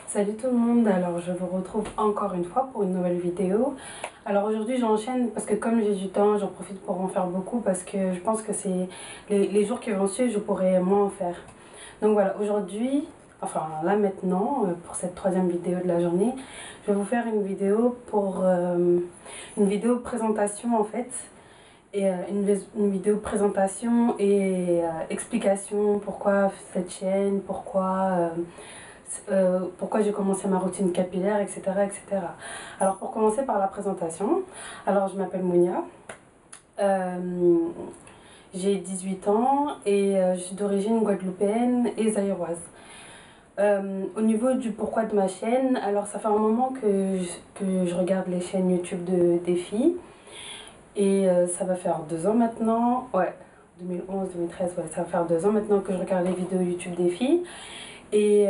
Salut tout le monde, alors je vous retrouve encore une fois pour une nouvelle vidéo. Alors aujourd'hui j'enchaîne parce que comme j'ai du temps, j'en profite pour en faire beaucoup parce que je pense que c'est les jours qui vont suivre, je pourrai moins en faire. Donc voilà, aujourd'hui, enfin là maintenant, pour cette troisième vidéo de la journée, je vais vous faire une vidéo pour une vidéo présentation en fait. Et une vidéo présentation et explication pourquoi cette chaîne, pourquoi j'ai commencé ma routine capillaire, etc., etc. Alors pour commencer par la présentation, alors je m'appelle Mounia, j'ai 18 ans et je suis d'origine guadeloupéenne et zaïroise. Au niveau du pourquoi de ma chaîne, alors ça fait un moment que je regarde les chaînes YouTube des filles et ça va faire 2 ans maintenant, ouais, 2011, 2013, ouais, ça va faire 2 ans maintenant que je regarde les vidéos YouTube des filles. Et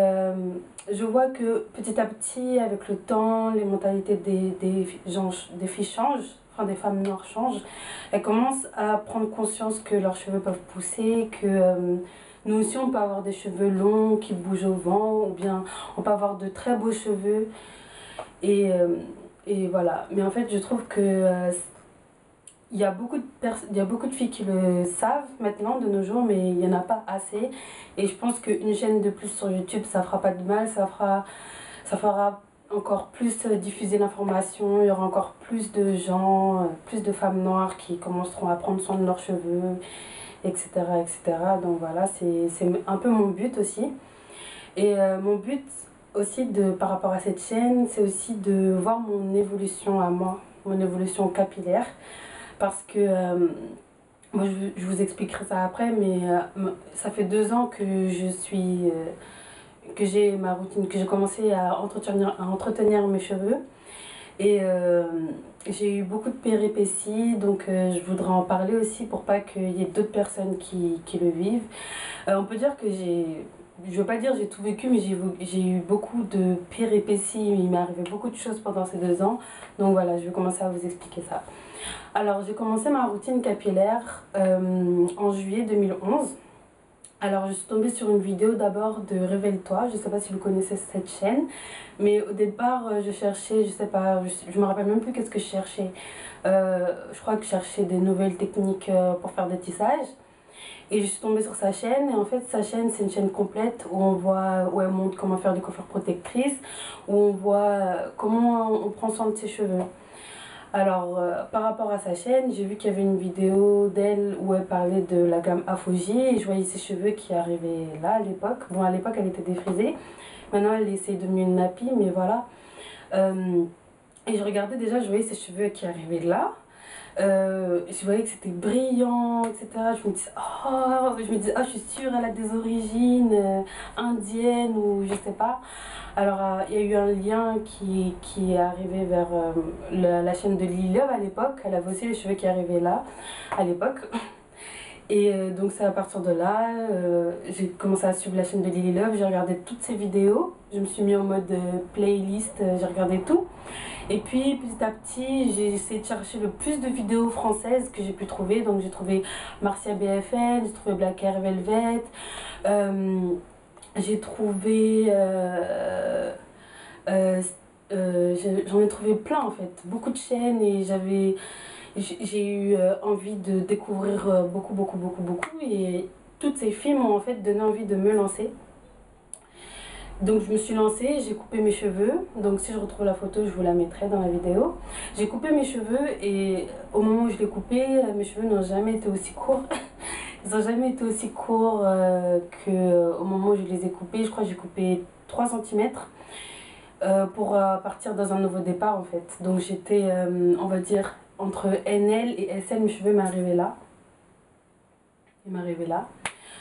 je vois que petit à petit, avec le temps, les mentalités des filles changent, enfin des femmes noires changent. Elles commencent à prendre conscience que leurs cheveux peuvent pousser, que nous aussi on peut avoir des cheveux longs qui bougent au vent, ou bien on peut avoir de très beaux cheveux. Et, et voilà. Mais en fait, je trouve que il y a beaucoup de filles qui le savent maintenant de nos jours, mais il n'y en a pas assez. Et je pense qu'une chaîne de plus sur YouTube, ça fera pas de mal, ça fera encore plus diffuser l'information. Il y aura encore plus de gens, plus de femmes noires qui commenceront à prendre soin de leurs cheveux, etc. etc. Donc voilà, c'est un peu mon but aussi. Et mon but aussi par rapport à cette chaîne, c'est aussi de voir mon évolution à moi, mon évolution capillaire. Parce que, moi je vous expliquerai ça après, mais ça fait 2 ans que que j'ai ma routine, que j'ai commencé à entretenir mes cheveux. Et j'ai eu beaucoup de péripéties, donc je voudrais en parler aussi pour pas qu'il y ait d'autres personnes qui le vivent. On peut dire que je veux pas dire j'ai tout vécu, mais j'ai eu beaucoup de péripéties, il m'est arrivé beaucoup de choses pendant ces 2 ans. Donc voilà, je vais commencer à vous expliquer ça. Alors j'ai commencé ma routine capillaire en juillet 2011. Alors je suis tombée sur une vidéo d'abord de Révèle-toi, je sais pas si vous connaissez cette chaîne, mais au départ je cherchais, je sais pas, je me rappelle même plus qu'est-ce que je cherchais. Je crois que je cherchais des nouvelles techniques pour faire des tissages. Et je suis tombée sur sa chaîne, et en fait sa chaîne c'est une chaîne complète où elle montre comment faire des coiffures protectrices, où on voit comment on prend soin de ses cheveux. Alors, par rapport à sa chaîne, j'ai vu qu'il y avait une vidéo d'elle où elle parlait de la gamme Afoji et je voyais ses cheveux qui arrivaient là à l'époque. Bon, à l'époque, elle était défrisée. Maintenant, elle est devenue une nappie, mais voilà. Et je regardais déjà, je voyais ses cheveux qui arrivaient là. Je voyais que c'était brillant, etc. Je me disais, oh, je suis sûre, elle a des origines indiennes ou je sais pas. Alors, il y a eu un lien qui est arrivé vers la chaîne de Lily Love à l'époque. Elle avait aussi les cheveux qui arrivaient là, à l'époque. Et donc, c'est à partir de là, j'ai commencé à suivre la chaîne de Lily Love. J'ai regardé toutes ses vidéos. Je me suis mis en mode playlist, j'ai regardé tout. Et puis, petit à petit, j'ai essayé de chercher le plus de vidéos françaises que j'ai pu trouver. Donc, j'ai trouvé Marcia BFN, j'ai trouvé Black Hair Velvet. J'ai trouvé j'en ai trouvé plein en fait, beaucoup de chaînes, et j'ai eu envie de découvrir beaucoup, et toutes ces filles m'ont en fait donné envie de me lancer. Donc je me suis lancée, j'ai coupé mes cheveux. Donc si je retrouve la photo, je vous la mettrai dans la vidéo. J'ai coupé mes cheveux, et au moment où je l'ai coupé, mes cheveux n'ont jamais été aussi courts. Ils n'ont jamais été aussi courts qu'au moment où je les ai coupés. Je crois que j'ai coupé 3 cm pour partir dans un nouveau départ en fait. Donc j'étais, on va dire, entre NL et SL, mes cheveux m'arrivaient là. Ils m'arrivaient là.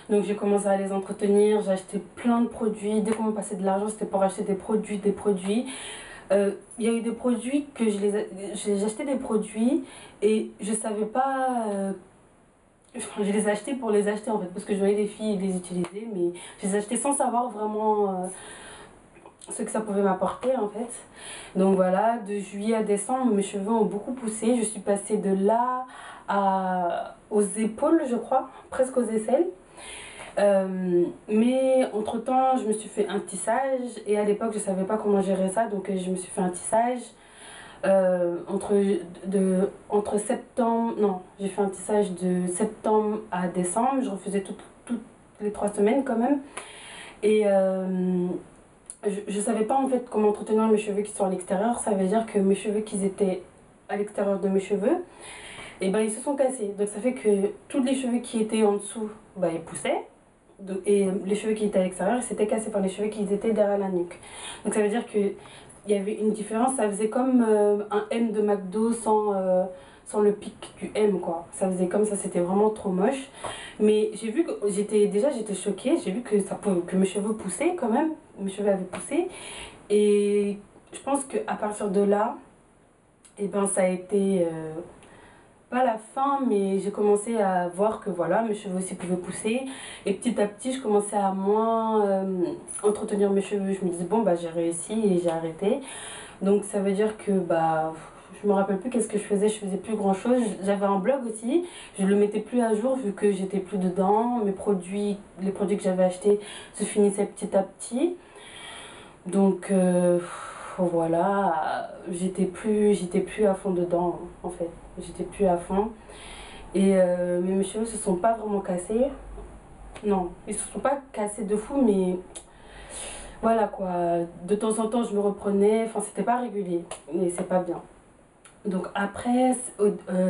Donc j'ai commencé à les entretenir, j'ai acheté plein de produits. Dès qu'on me passait de l'argent, c'était pour acheter des produits. Il y a eu des produits que j'ai acheté des produits et je savais pas. Enfin, je les ai achetés pour les acheter en fait, parce que je voyais les filles les utiliser, mais je les ai achetés sans savoir vraiment ce que ça pouvait m'apporter en fait. Donc voilà, de juillet à décembre, mes cheveux ont beaucoup poussé. Je suis passée de là aux épaules, je crois, presque aux aisselles. Mais entre-temps, je me suis fait un tissage et à l'époque, je savais pas comment gérer ça, donc je me suis fait un tissage. Entre septembre, non, j'ai fait un tissage de septembre à décembre, je refaisais toutes les 3 semaines quand même. Et je savais pas en fait comment entretenir mes cheveux qui sont à l'extérieur, ça veut dire que mes cheveux qui étaient à l'extérieur de mes cheveux, et ben ils se sont cassés. Donc ça fait que tous les cheveux qui étaient en dessous, bah, ils poussaient. Et les cheveux qui étaient à l'extérieur, ils s'étaient cassés par les cheveux qui étaient derrière la nuque. Donc ça veut dire que il y avait une différence, ça faisait comme un M de McDo sans le pic du M quoi. Ça faisait comme ça, c'était vraiment trop moche. Mais j'ai vu que j'étais choquée, j'ai vu que mes cheveux poussaient quand même, mes cheveux avaient poussé. Et je pense qu'à partir de là, et ben ça a été pas la fin, mais j'ai commencé à voir que voilà, mes cheveux aussi pouvaient pousser. Et petit à petit, je commençais à moins entretenir mes cheveux. Je me disais, bon, bah j'ai réussi et j'ai arrêté. Donc ça veut dire que bah je me rappelle plus qu'est-ce que je faisais plus grand chose. J'avais un blog aussi, je le mettais plus à jour vu que j'étais plus dedans. Les produits que j'avais achetés se finissaient petit à petit. Donc voilà, j'étais plus à fond dedans en fait. J'étais plus à fond. Et mais mes cheveux se sont pas vraiment cassés. Non, ils se sont pas cassés de fou, mais voilà quoi. De temps en temps, je me reprenais. Enfin, c'était pas régulier, mais c'est pas bien. Donc après,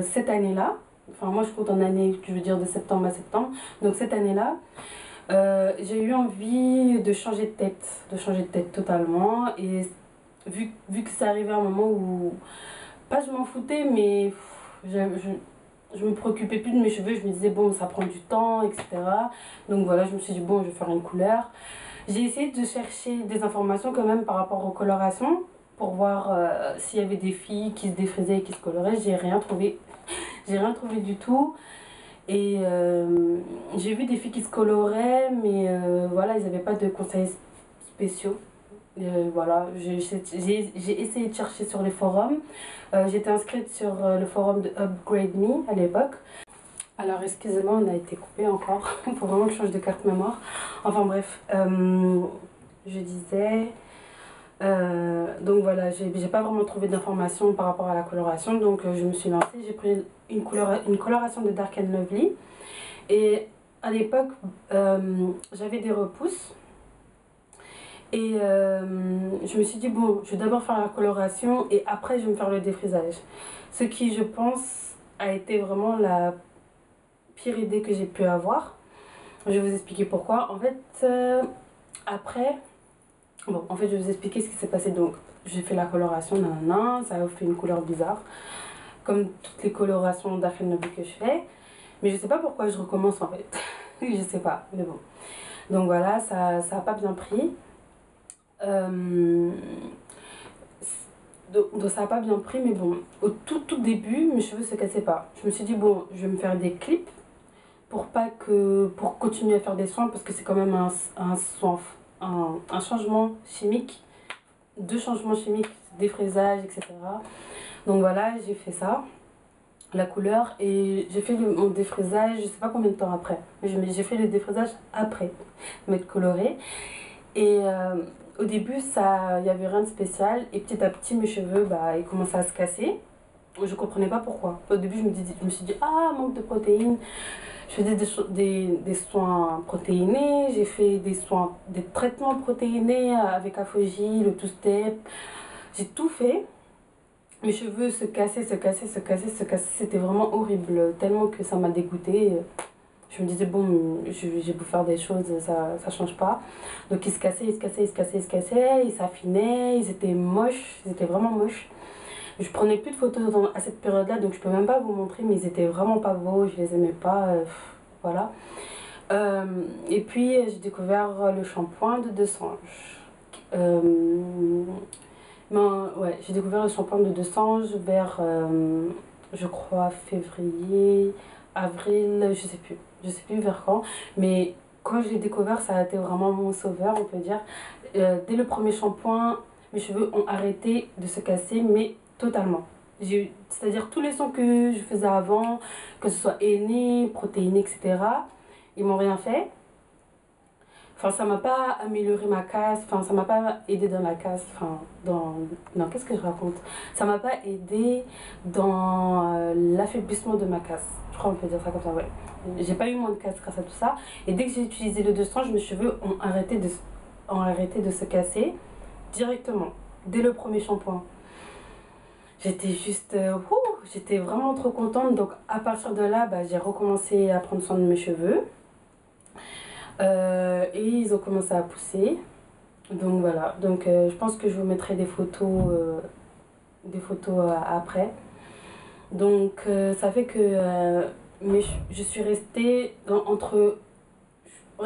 cette année-là, enfin moi je compte en année, je veux dire de septembre à septembre. Donc cette année-là, j'ai eu envie de changer de tête totalement. Et vu que ça arrivait à un moment où, pas je m'en foutais, mais je me préoccupais plus de mes cheveux, je me disais bon ça prend du temps, etc. Donc voilà, je me suis dit bon je vais faire une couleur. J'ai essayé de chercher des informations quand même par rapport aux colorations pour voir s'il y avait des filles qui se défrisaient et qui se coloraient. J'ai rien trouvé, j'ai rien trouvé du tout. Et j'ai vu des filles qui se coloraient, mais voilà, ils n'avaient pas de conseils spéciaux. Voilà, j'ai essayé de chercher sur les forums. J'étais inscrite sur le forum de Upgrade Me à l'époque. Alors excusez-moi, on a été coupé encore. Il faut vraiment que je change de carte mémoire. Enfin bref, je disais... donc voilà, j'ai pas vraiment trouvé d'informations par rapport à la coloration. Donc je me suis lancée, j'ai pris une coloration de Dark and Lovely. Et à l'époque, j'avais des repousses. Et je me suis dit, bon, je vais d'abord faire la coloration et après je vais me faire le défrisage. Ce qui, je pense, a été vraiment la pire idée que j'ai pu avoir. Je vais vous expliquer pourquoi. En fait, après, bon, en fait, je vais vous expliquer ce qui s'est passé. Donc, j'ai fait la coloration, nanana, ça a fait une couleur bizarre, comme toutes les colorations d'Arken Nobi que je fais. Mais je sais pas pourquoi je recommence en fait. Je sais pas, mais bon. Donc voilà, ça a pas bien pris. Donc ça a pas bien pris, mais bon, au tout début, mes cheveux se cassaient pas. Je me suis dit, bon, je vais me faire des clips pour continuer à faire des soins, parce que c'est quand même un changement chimique, deux changements chimiques, défrisage, etc. Donc voilà, j'ai fait ça, la couleur, et j'ai fait mon défrisage, je sais pas combien de temps après, mais j'ai fait le défrisage après m'être coloré. Et au début, il n'y avait rien de spécial. Et petit à petit, mes cheveux, bah, ils commençaient à se casser. Je ne comprenais pas pourquoi. Au début, je me suis dit, ah, manque de protéines. Je faisais des soins protéinés. J'ai fait des traitements protéinés avec Afogi, le two-step. J'ai tout fait. Mes cheveux se cassaient, se cassaient, se cassaient, se cassaient. C'était vraiment horrible. Tellement que ça m'a dégoûtée. Je me disais, bon, j'ai beau faire des choses, ça change pas. Donc ils se cassaient, ils se cassaient, ils se cassaient, ils se cassaient, ils s'affinaient, ils étaient moches, ils étaient vraiment moches. Je prenais plus de photos à cette période-là, donc je peux même pas vous montrer, mais ils étaient vraiment pas beaux, je les aimais pas, voilà. Et puis j'ai découvert le shampoing de Deux Sanges. Ouais, j'ai découvert le shampoing de Deux Sanges vers, je crois, février, avril, je sais plus vers quand, mais quand je l'ai découvert, ça a été vraiment mon sauveur, on peut dire. Dès le premier shampoing, mes cheveux ont arrêté de se casser, mais totalement. C'est-à-dire tous les soins que je faisais avant, que ce soit aîné, protéiné, etc., ils m'ont rien fait. Enfin, ça m'a pas amélioré ma casse, enfin, ça m'a pas aidé dans la casse, enfin, dans... Non, qu'est-ce que je raconte? Ça m'a pas aidé dans l'affaiblissement de ma casse. Je crois qu'on peut dire ça comme ça, ouais. J'ai pas eu moins de casse grâce à tout ça. Et dès que j'ai utilisé le 200, mes cheveux ont arrêté de se casser directement, dès le premier shampoing. J'étais juste... j'étais vraiment trop contente. Donc, à partir de là, bah, j'ai recommencé à prendre soin de mes cheveux. Et ils ont commencé à pousser. Donc voilà, donc je pense que je vous mettrai des photos après. Donc ça fait que je suis restée entre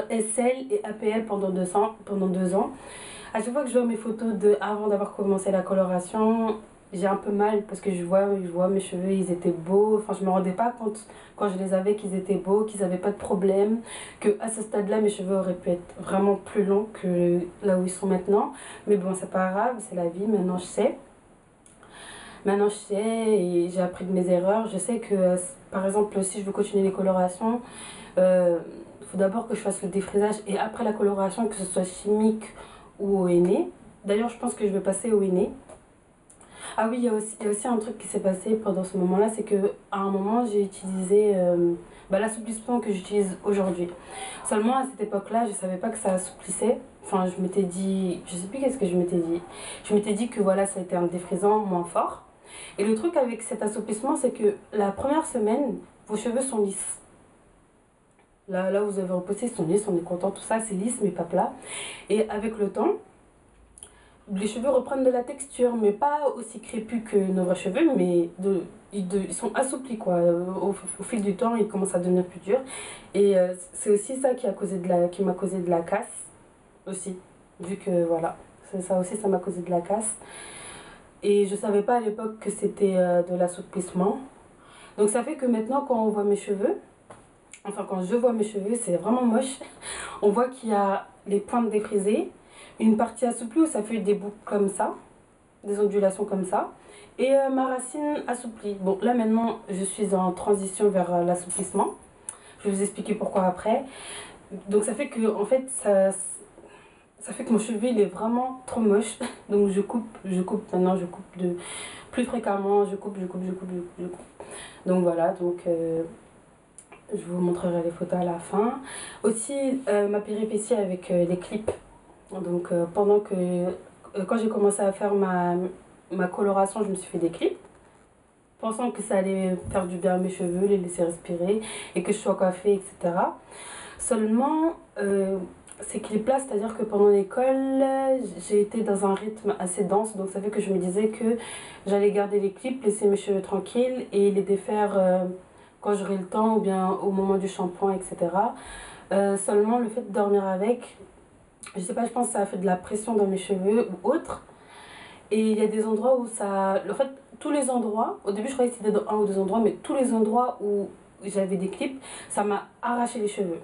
SL et APL pendant 2 ans. À chaque fois que je vois mes photos avant d'avoir commencé la coloration, j'ai un peu mal parce que je vois mes cheveux, ils étaient beaux. Enfin, je me rendais pas compte quand je les avais qu'ils étaient beaux, qu'ils n'avaient pas de problème, que à ce stade-là, mes cheveux auraient pu être vraiment plus longs que là où ils sont maintenant. Mais bon, c'est pas grave, c'est la vie. Maintenant, je sais. Maintenant, je sais et j'ai appris de mes erreurs. Je sais que, par exemple, si je veux continuer les colorations, il faut d'abord que je fasse le défrisage et après la coloration, que ce soit chimique ou au henné. D'ailleurs, je pense que je vais passer au henné. Ah oui, il y a aussi un truc qui s'est passé pendant ce moment-là, c'est qu'à un moment, j'ai utilisé l'assouplissement que j'utilise aujourd'hui. Seulement, à cette époque-là, je ne savais pas que ça assouplissait. Enfin, je m'étais dit, je sais plus qu'est-ce que je m'étais dit. Je m'étais dit que voilà, ça a été un défrisant moins fort. Et le truc avec cet assouplissement, c'est que la première semaine, vos cheveux sont lisses. Là où vous avez repoussé, ils sont lisses, on est content, tout ça, c'est lisse mais pas plat. Et avec le temps, les cheveux reprennent de la texture, mais pas aussi crépus que nos vrais cheveux, mais ils sont assouplis quoi. Au fil du temps, ils commencent à devenir plus durs. Et c'est aussi ça qui m'a causé de la casse aussi, vu que voilà, ça aussi ça m'a causé de la casse. Et je savais pas à l'époque que c'était de l'assouplissement. Donc ça fait que maintenant quand on voit mes cheveux, enfin quand je vois mes cheveux, c'est vraiment moche. On voit qu'il y a les pointes défrisées, une partie assouplie où ça fait des boucles comme ça, des ondulations comme ça, et ma racine assouplie. Bon, là maintenant, je suis en transition vers l'assouplissement. Je vais vous expliquer pourquoi après. Donc ça fait que, en fait, ça fait que mon cheveu, il est vraiment trop moche. Donc je coupe, maintenant je coupe plus fréquemment, je coupe. Donc voilà, donc je vous montrerai les photos à la fin. Aussi, ma péripétie avec les clips. Donc quand j'ai commencé à faire ma coloration, je me suis fait des clips, pensant que ça allait faire du bien à mes cheveux, les laisser respirer et que je sois coiffée, etc. Seulement, ces clips-là, c'est-à-dire que pendant l'école, j'ai été dans un rythme assez dense, donc ça fait que je me disais que j'allais garder les clips, laisser mes cheveux tranquilles et les défaire quand j'aurai le temps ou bien au moment du shampoing, etc. Seulement, le fait de dormir avec, je sais pas, je pense que ça a fait de la pression dans mes cheveux ou autre. Et il y a des endroits où ça... En fait, tous les endroits, au début je croyais que c'était dans un ou deux endroits, mais tous les endroits où j'avais des clips, ça m'a arraché les cheveux.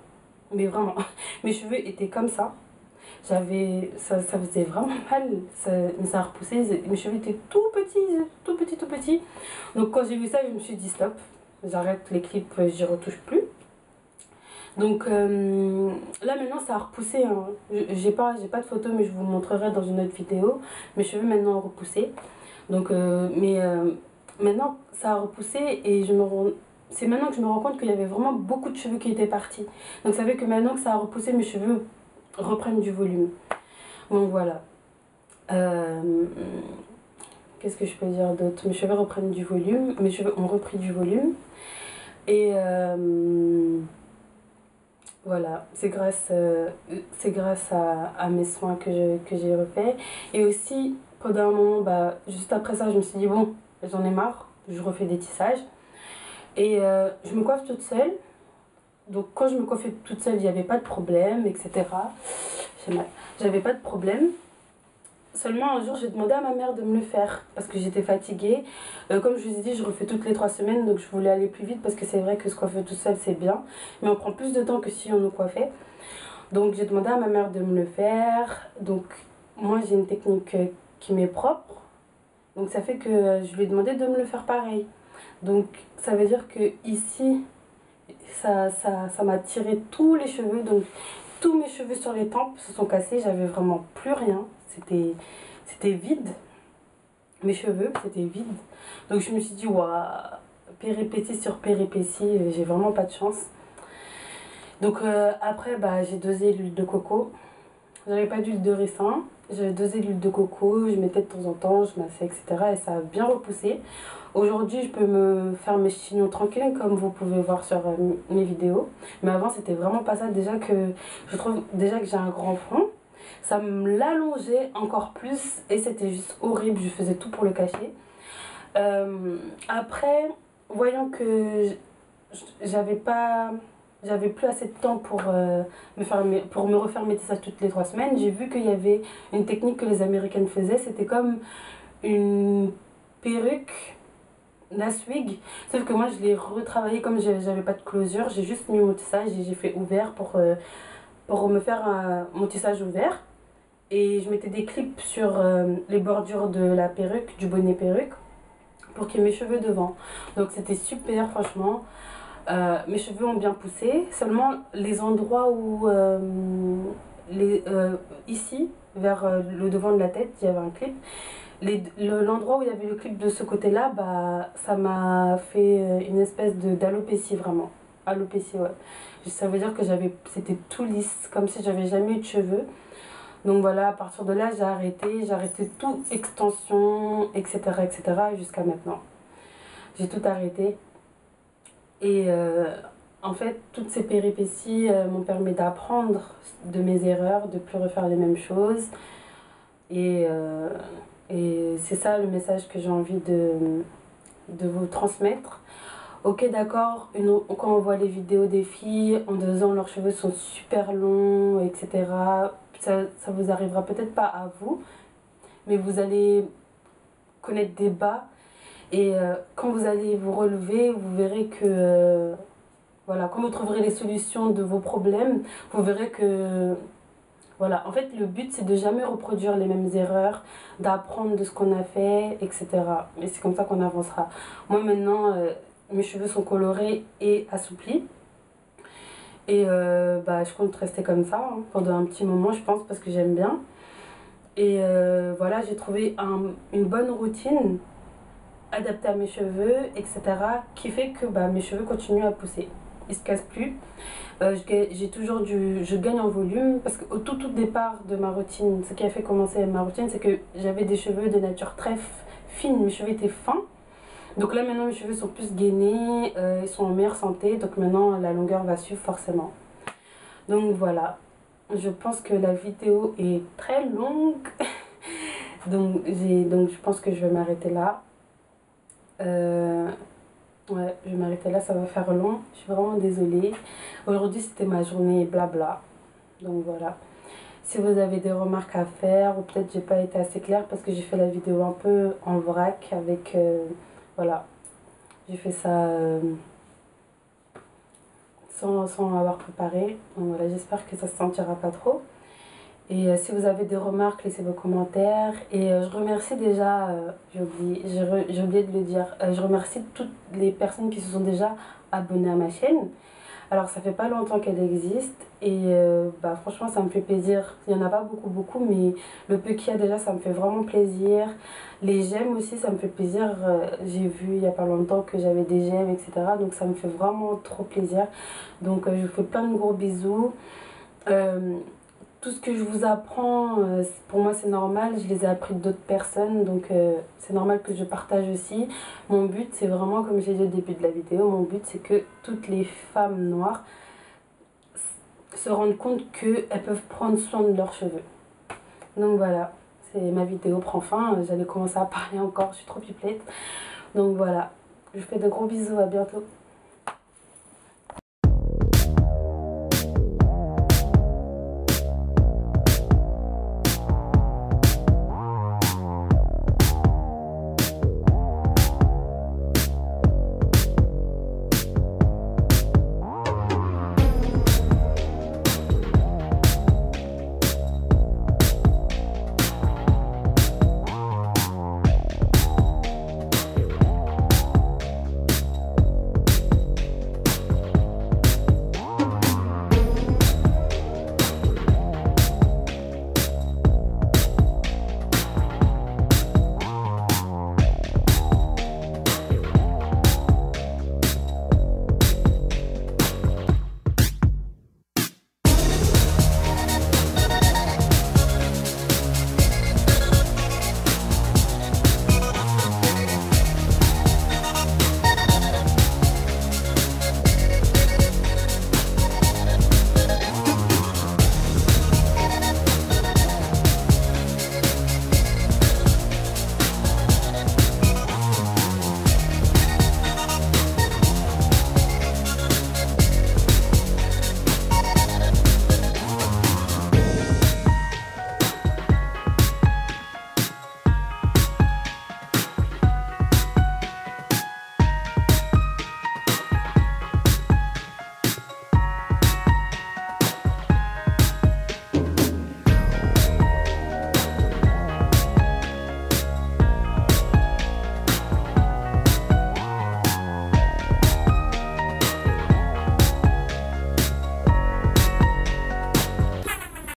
Mais vraiment, mes cheveux étaient comme ça. Ça faisait vraiment mal, mais ça a repoussé. Mes cheveux étaient tout petits, tout petits, tout petits. Donc quand j'ai vu ça, je me suis dit stop, j'arrête les clips, j'y retouche plus. Donc là maintenant ça a repoussé, hein. J'ai pas de photos mais je vous montrerai dans une autre vidéo. Mes cheveux maintenant ont repoussé. Donc maintenant ça a repoussé et c'est maintenant que je me rends compte qu'il y avait vraiment beaucoup de cheveux qui étaient partis. Donc ça fait que maintenant que ça a repoussé, mes cheveux reprennent du volume. Donc voilà. Qu'est-ce que je peux dire d'autre? Mes cheveux reprennent du volume. Mes cheveux ont repris du volume. Et voilà, c'est grâce à mes soins que j'ai refait. Et aussi, pendant un moment, juste après ça, je me suis dit, bon, j'en ai marre, je refais des tissages. Et je me coiffe toute seule. Donc quand je me coiffais toute seule, il n'y avait pas de problème, etc. J'ai mal. J'avais pas de problème. Seulement un jour, j'ai demandé à ma mère de me le faire parce que j'étais fatiguée. Comme je vous ai dit, je refais toutes les 3 semaines, donc je voulais aller plus vite parce que c'est vrai que se coiffer tout seul, c'est bien. Mais on prend plus de temps que si on nous coiffait. Donc j'ai demandé à ma mère de me le faire. Donc moi, j'ai une technique qui m'est propre. Donc ça fait que je lui ai demandé de me le faire pareil. Donc ça veut dire que ici, ça m'a tiré tous les cheveux. Donc tous mes cheveux sur les tempes se sont cassés, j'avais vraiment plus rien, c'était vide, mes cheveux c'était vide. Donc je me suis dit, waouh, péripétie sur péripétie, j'ai vraiment pas de chance. Donc après, bah, j'ai dosé l'huile de coco. J'avais pas d'huile de ricin, j'avais dosé l'huile de coco, je mettais de temps en temps, je massais, etc. Et ça a bien repoussé. Aujourd'hui, je peux me faire mes chignons tranquilles, comme vous pouvez voir sur mes vidéos. Mais avant, c'était vraiment pas ça. Déjà que je trouve déjà que j'ai un grand front. Ça me l'allongeait encore plus et c'était juste horrible. Je faisais tout pour le cacher. Après, voyant que j'avais plus assez de temps pour, pour me refaire mes tissages toutes les 3 semaines. J'ai vu qu'il y avait une technique que les Américaines faisaient. C'était comme une perruque, la swig. Sauf que moi, je l'ai retravaillé comme j'avais pas de closure. J'ai juste mis mon tissage et j'ai fait ouvert pour me faire mon tissage ouvert. Et je mettais des clips sur les bordures de la perruque, du bonnet perruque, pour qu'il y ait mes cheveux devant. Donc c'était super, franchement. Mes cheveux ont bien poussé, seulement les endroits où, ici, vers le devant de la tête, il y avait un clip. L'endroit où il y avait le clip de ce côté-là, bah, ça m'a fait une espèce d'alopécie, vraiment. Alopécie, ouais. Ça veut dire que c'était tout lisse, comme si j'avais jamais eu de cheveux. Donc voilà, à partir de là, j'ai arrêté toute extension, etc., jusqu'à maintenant. J'ai tout arrêté. Et en fait, toutes ces péripéties m'ont permis d'apprendre de mes erreurs, de ne plus refaire les mêmes choses. Et c'est ça le message que j'ai envie de vous transmettre. Ok, d'accord, quand on voit les vidéos des filles, en 2 ans, leurs cheveux sont super longs, etc. Ça vous arrivera peut-être pas à vous, mais vous allez connaître des bas. Et quand vous allez vous relever, vous verrez que... voilà, quand vous trouverez les solutions de vos problèmes, vous verrez que... Voilà, en fait, le but, c'est de jamais reproduire les mêmes erreurs, d'apprendre de ce qu'on a fait, etc. Et c'est comme ça qu'on avancera. Moi, maintenant, mes cheveux sont colorés et assouplis. Et bah, je compte rester comme ça pendant un petit moment, je pense, parce que j'aime bien. Et voilà, j'ai trouvé une bonne routine adaptée à mes cheveux, etc. qui fait que bah, mes cheveux continuent à pousser. Ils se cassent plus. Je gagne en volume parce qu'au tout départ de ma routine, ce qui a fait commencer ma routine, c'est que j'avais des cheveux de nature très fine, mes cheveux étaient fins. Donc là maintenant mes cheveux sont plus gainés, ils sont en meilleure santé, donc maintenant la longueur va suivre forcément. Donc voilà, je pense que la vidéo est très longue, donc je pense que je vais m'arrêter là. Ouais, je vais m'arrêter là, ça va faire long. Je suis vraiment désolée. Aujourd'hui, c'était ma journée blabla. Donc voilà. Si vous avez des remarques à faire, ou peut-être j'ai pas été assez claire parce que j'ai fait la vidéo un peu en vrac avec... voilà. J'ai fait ça sans avoir préparé. Donc voilà, j'espère que ça se sentira pas trop. Et si vous avez des remarques, laissez vos commentaires. Et je remercie déjà, j'ai oublié de le dire, je remercie toutes les personnes qui se sont déjà abonnées à ma chaîne. Alors ça fait pas longtemps qu'elle existe et bah, franchement ça me fait plaisir. Il n'y en a pas beaucoup, mais le peu qu'il y a déjà ça me fait vraiment plaisir. Les j'aime aussi ça me fait plaisir. J'ai vu il y a pas longtemps que j'avais des j'aime, etc. Donc ça me fait vraiment trop plaisir. Donc je vous fais plein de gros bisous. Tout ce que je vous apprends, pour moi c'est normal, je les ai appris d'autres personnes, donc c'est normal que je partage aussi. Mon but c'est vraiment, comme j'ai dit au début de la vidéo, mon but c'est que toutes les femmes noires se rendent compte qu'elles peuvent prendre soin de leurs cheveux. Donc voilà, ma vidéo prend fin, j'allais commencer à parler encore, je suis trop pipelette. Donc voilà, je vous fais de gros bisous, à bientôt.